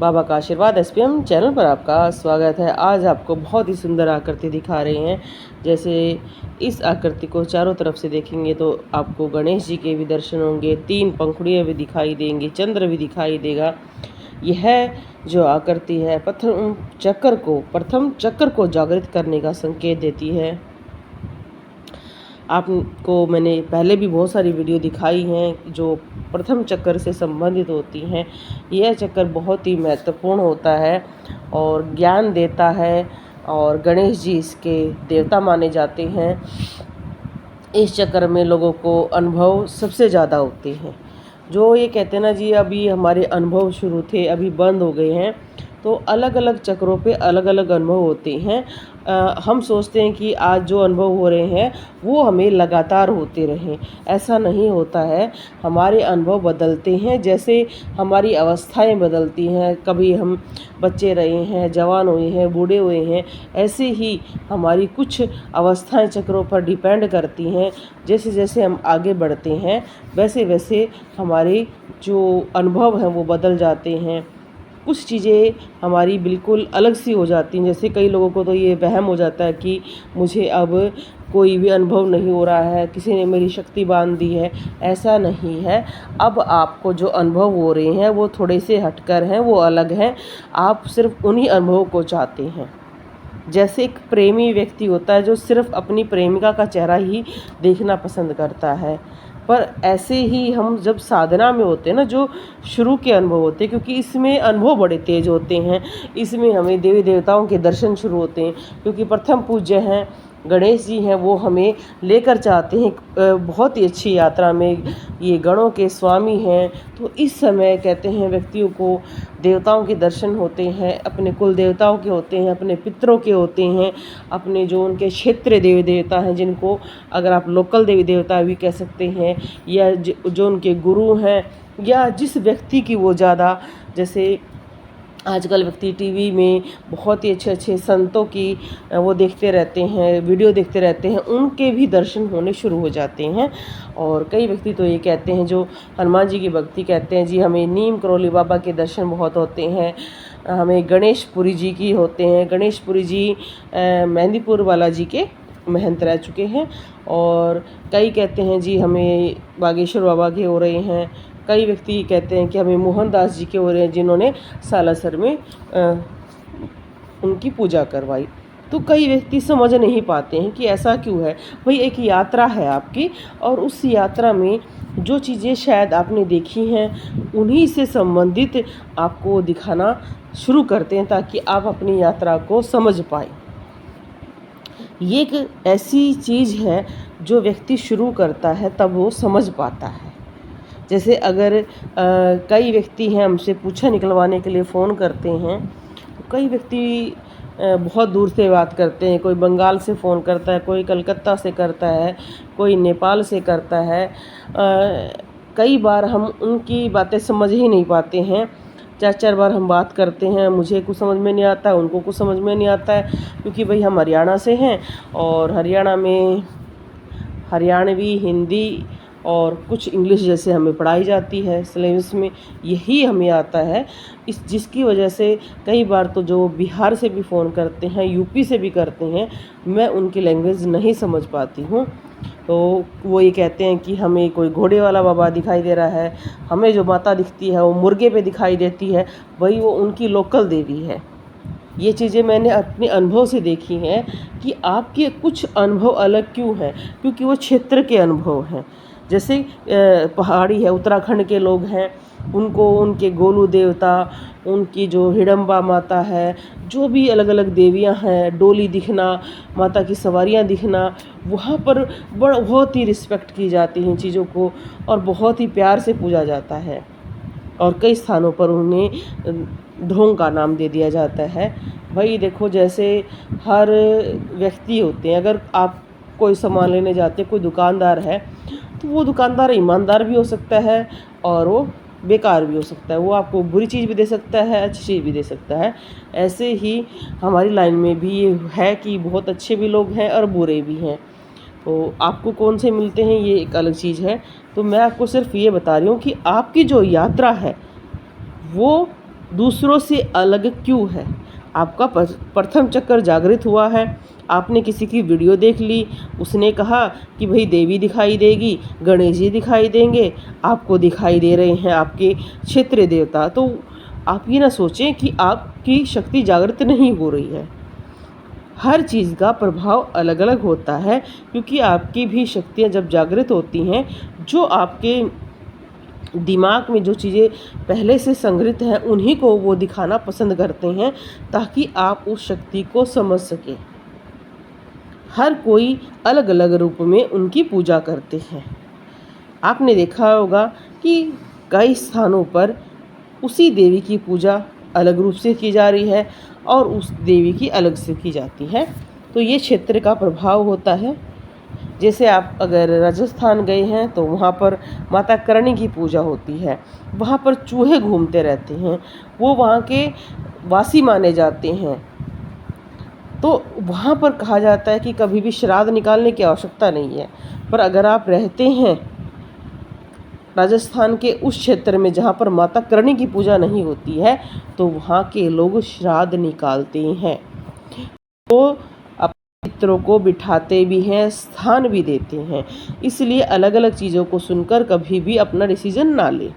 बाबा का आशीर्वाद SPM channel पर आपका स्वागत है। आज आपको बहुत ही सुंदर आकृति दिखा रहे हैं। जैसे इस आकृति को चारों तरफ से देखेंगे तो आपको गणेश जी के भी दर्शन होंगे, 3 पंखुड़ियाँ भी दिखाई देंगी, चंद्र भी दिखाई देगा। यह जो आकृति है प्रथम चक्र को जागृत करने का संकेत देती है। आपको मैंने पहले भी बहुत सारी वीडियो दिखाई हैं जो प्रथम चक्र से संबंधित होती हैं। यह चक्र बहुत ही महत्वपूर्ण होता है और ज्ञान देता है और गणेश जी इसके देवता माने जाते हैं। इस चक्र में लोगों को अनुभव सबसे ज़्यादा होते हैं। जो ये कहते हैं ना जी अभी हमारे अनुभव शुरू थे अभी बंद हो गए हैं, तो अलग अलग चक्रों पे अलग अलग अनुभव होते हैं। हम सोचते हैं कि आज जो अनुभव हो रहे हैं वो हमें लगातार होते रहें, ऐसा नहीं होता है। हमारे अनुभव बदलते हैं जैसे हमारी अवस्थाएं बदलती हैं। कभी हम बच्चे रहे हैं, जवान हुए हैं, बूढ़े हुए हैं, ऐसे ही हमारी कुछ अवस्थाएं चक्रों पर डिपेंड करती हैं। जैसे जैसे हम आगे बढ़ते हैं वैसे वैसे हमारे जो अनुभव हैं वो बदल जाते हैं। कुछ चीज़ें हमारी बिल्कुल अलग सी हो जाती हैं। जैसे कई लोगों को तो ये वहम हो जाता है कि मुझे अब कोई भी अनुभव नहीं हो रहा है, किसी ने मेरी शक्ति बांध दी है। ऐसा नहीं है। अब आपको जो अनुभव हो रहे हैं वो थोड़े से हटकर हैं, वो अलग हैं। आप सिर्फ उन्हीं अनुभवों को चाहते हैं। जैसे एक प्रेमी व्यक्ति होता है जो सिर्फ अपनी प्रेमिका का चेहरा ही देखना पसंद करता है, पर ऐसे ही हम जब साधना में होते हैं ना, जो शुरू के अनुभव होते हैं, क्योंकि इसमें अनुभव बड़े तेज होते हैं। इसमें हमें देवी देवताओं के दर्शन शुरू होते हैं, क्योंकि प्रथम पूज्य हैं गणेश जी हैं, वो हमें लेकर चाहते हैं बहुत ही अच्छी यात्रा में। ये गणों के स्वामी हैं, तो इस समय कहते हैं व्यक्तियों को देवताओं के दर्शन होते हैं। अपने कुल देवताओं के होते हैं, अपने पितरों के होते हैं, अपने जो उनके क्षेत्रीय देवी देवता हैं, जिनको अगर आप लोकल देवी देवता भी कह सकते हैं, या जो उनके गुरु हैं, या जिस व्यक्ति की वो ज़्यादा, जैसे आजकल व्यक्ति टीवी में बहुत ही अच्छे अच्छे संतों की वो देखते रहते हैं, वीडियो देखते रहते हैं, उनके भी दर्शन होने शुरू हो जाते हैं। और कई व्यक्ति तो ये कहते हैं, जो हनुमान जी की भक्ति करते हैं, जी हमें नीम करौली बाबा के दर्शन बहुत होते हैं, हमें गणेशपुरी जी की होते हैं। गणेशपुरी जी मेहंदीपुर वाला जी के महंत रह चुके हैं। और कई कहते हैं जी हमें बागेश्वर बाबा के हो रहे हैं। कई व्यक्ति कहते हैं कि हमें मोहनदास जी के हो रहे हैं, जिन्होंने सालासर में उनकी पूजा करवाई। तो कई व्यक्ति समझ नहीं पाते हैं कि ऐसा क्यों है। भाई एक यात्रा है आपकी, और उस यात्रा में जो चीज़ें शायद आपने देखी हैं उन्हीं से संबंधित आपको दिखाना शुरू करते हैं, ताकि आप अपनी यात्रा को समझ पाएँ। ये एक ऐसी चीज़ है जो व्यक्ति शुरू करता है तब वो समझ पाता है। जैसे अगर कई व्यक्ति हैं हमसे पूछा निकलवाने के लिए फ़ोन करते हैं, तो कई व्यक्ति बहुत दूर से बात करते हैं। कोई बंगाल से फ़ोन करता है, कोई कलकत्ता से करता है, कोई नेपाल से करता है। कई बार हम उनकी बातें समझ ही नहीं पाते हैं। 4-4 बार हम बात करते हैं, मुझे कुछ समझ में नहीं आता है, उनको कुछ समझ में नहीं आता है, क्योंकि भाई हम हरियाणा से हैं और हरियाणा में हरियाणवी, हिंदी और कुछ इंग्लिश जैसे हमें पढ़ाई जाती है सिलेबस में, यही हमें आता है। जिसकी वजह से कई बार तो जो बिहार से भी फ़ोन करते हैं, यूपी से भी करते हैं, मैं उनकी लैंग्वेज नहीं समझ पाती हूँ। तो वो ये कहते हैं कि हमें कोई घोड़े वाला बाबा दिखाई दे रहा है, हमें जो माता दिखती है वो मुर्गे पे दिखाई देती है, वही वो उनकी लोकल देवी है। ये चीज़ें मैंने अपने अनुभव से देखी हैं कि आपके कुछ अनुभव अलग क्यों हैं, क्योंकि वो क्षेत्र के अनुभव हैं। जैसे पहाड़ी है, उत्तराखंड के लोग हैं, उनको उनके गोलू देवता, उनकी जो हिडम्बा माता है, जो भी अलग अलग देवियां हैं, डोली दिखना, माता की सवारियां दिखना, वहाँ पर बहुत ही रिस्पेक्ट की जाती हैं चीज़ों को, और बहुत ही प्यार से पूजा जाता है। और कई स्थानों पर उन्हें ढोंग का नाम दे दिया जाता है। भाई देखो, जैसे हर व्यक्ति होते हैं, अगर आप कोई सामान लेने जाते हैं, कोई दुकानदार है, तो वो दुकानदार ईमानदार भी हो सकता है और वो बेकार भी हो सकता है। वो आपको बुरी चीज़ भी दे सकता है, अच्छी चीज़ भी दे सकता है। ऐसे ही हमारी लाइन में भी ये है कि बहुत अच्छे भी लोग हैं और बुरे भी हैं। तो आपको कौन से मिलते हैं ये एक अलग चीज़ है। तो मैं आपको सिर्फ ये बता रही हूँ कि आपकी जो यात्रा है वो दूसरों से अलग क्यों है। आपका प्रथम चक्र जागृत हुआ है, आपने किसी की वीडियो देख ली, उसने कहा कि भाई देवी दिखाई देगी, गणेश जी दिखाई देंगे, आपको दिखाई दे रहे हैं आपके क्षेत्रीय देवता, तो आप ये ना सोचें कि आपकी शक्ति जागृत नहीं हो रही है। हर चीज़ का प्रभाव अलग अलग होता है, क्योंकि आपकी भी शक्तियाँ जब जागृत होती हैं, जो आपके दिमाग में जो चीज़ें पहले से संग्रहित हैं उन्हीं को वो दिखाना पसंद करते हैं, ताकि आप उस शक्ति को समझ सकें। हर कोई अलग अलग रूप में उनकी पूजा करते हैं। आपने देखा होगा कि कई स्थानों पर उसी देवी की पूजा अलग रूप से की जा रही है और उस देवी की अलग से की जाती है। तो ये क्षेत्र का प्रभाव होता है। जैसे आप अगर राजस्थान गए हैं तो वहाँ पर माता करणी की पूजा होती है, वहाँ पर चूहे घूमते रहते हैं, वो वहाँ के वासी माने जाते हैं। तो वहाँ पर कहा जाता है कि कभी भी श्राद्ध निकालने की आवश्यकता नहीं है, पर अगर आप रहते हैं राजस्थान के उस क्षेत्र में जहाँ पर माता करणी की पूजा नहीं होती है, तो वहाँ के लोग श्राद्ध निकालते हैं। तो अपने मित्रों को बिठाते भी हैं, स्थान भी देते हैं। इसलिए अलग अलग चीज़ों को सुनकर कभी भी अपना डिसीजन ना लें।